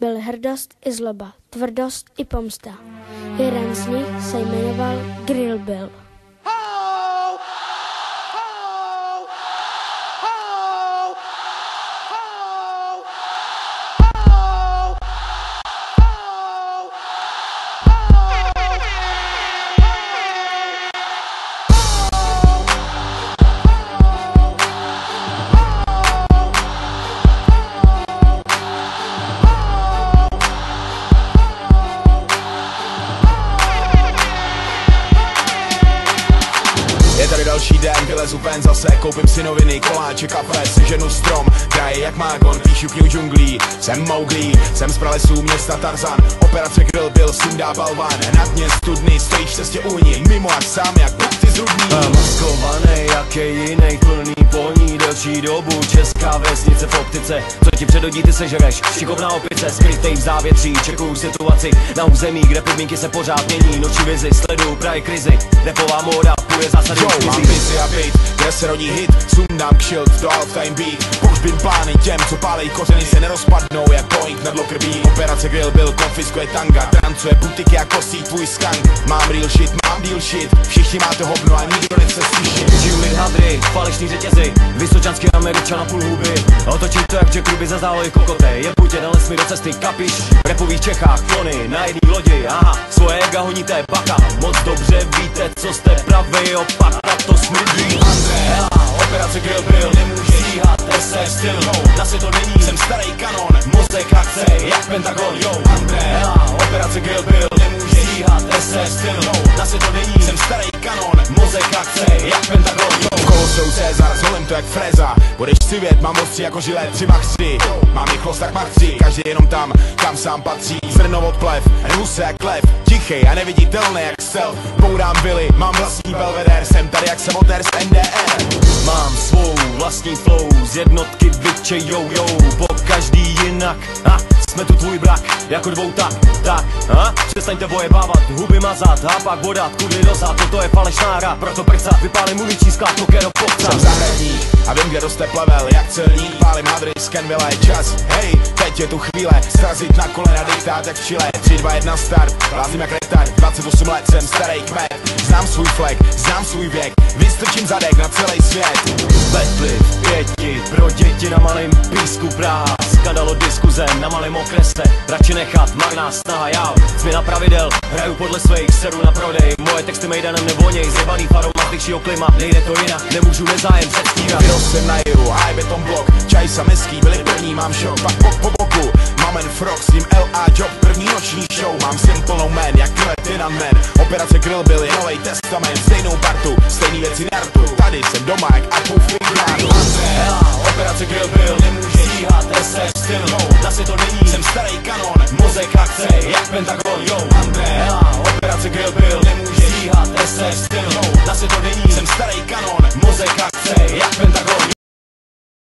byl hrdost i zloba, tvrdost i pomsta. Jeden z nich se jmenoval Grill Bill. Je tady další den, vylezu ven zase, koupím si noviny, koláče, kafe, seženu strom, kraje jak mágon, píšu knihu džunglí, jsem Mowgli, jsem z pralesů města Tarzan, operace Grill Bill, sundá balván, na dně studny, stojíš v cestě úní, mimo až sám jak buchty z Rudný. Maskovaný, jaký jiný, plný poní, delší dobu, česká vesnice v optice, co ti předhodí, ty sežereš, šikovná opice, skrytej v závětří, čekuju situaci, na území, kde podmínky se pořád mění, noční vizi, sleduju právě krizi, repová móda, půjde zásady. Mám vizi a byt, kde se rodí hit, sundám kšilt do all-time beat. Pohřbím plány těm, co pálej kořeny, se nerozpadnou jak Boeing nad Lockerbie. Operace Grill Bill konfiskuje tanga, trancuje butiky jako kosí tvůj skank. Mám real shit, mám deal shit, všichni máte hovno a nikdo nechce slyšet. Živlit hadry, falešný řetězy, vysočanský Američan na půl huby. Otočím to jak Jack Ruby za zálohy kokote, je putě, nales mi do cesty, kapiš? V rapových Čechách, klony, na jedný lodi, aha, svoje ega honíte, baka. Moc dobře víte, co jste pravej opak, a to smrdí. André, operace Grill Bill, nemůže stíhat SS styl, na to není, jsem starý kanon, mozek akce, jak Pentagon, yo. André, operace Grill Bill, nemůže stíhat SS styl, na to není, jsem starý kanon, mozek akce, jak Pentagon, yo. Kolosou Cezar, zvolím to jak Freza, budeš si vědět, mám mozci jako žile 3 maxi, mám rychlost tak machci, každý jenom tam, kam sám patří, zrno od plev, ruse jak lev, tichej a neviditelný jak self, bourám vily, mám vlastní belveder, jsem tady jak samotér z NDR. Mám svou vlastní flow, z jednotky vyčejou, po každý jinak, jsme tu tvůj brak, jako dvou tak, přestaňte vojebávat, huby mazat, a pak vodat, kudly dozad, toto je falešná hra, proto prcat, vypálím muniční sklad, kero popcat. Jsem zahradník a vím, kde roste plevel, jak celník, pálím hadry z Kenvilla, je čas, hej, teď je tu chvíle, srazit na kolena diktát jak v Chile, 3, 2, 1 start, blázím jak retard, 28 let, jsem starý kmet, znám svůj flek, znám svůj věk, vystrčím zadek na celý svět. Betliv, pěti, pro děti na malém písku Praha, skandalo diskuze na malém okrese, radši nechat, marná snaha, já změna pravidel, hraju podle svých, seru na prodej, moje texty mejdanem nevoněj, zjebaný farou mastičího klima, nejde to jinak, nemůžu nezájem předstírat. Vyrost jsem na jihu, high beton blok, čaj sameský, byli první, mám šok, pak po boku, Mamen Frog, s tím LA Job, první noční show, mám syn plnou man, jak Lieutenant Man, operace Grill Bill je novej testament, stejnou partu, stejný věci nertu, tady jsem doma jak Apu Figurán. Operace Grill Bill, nemůže stíhat SS styl, na to není, jsem starý kanon, mozek akce, jak Pentagon, yo. André, operace Grill Bill.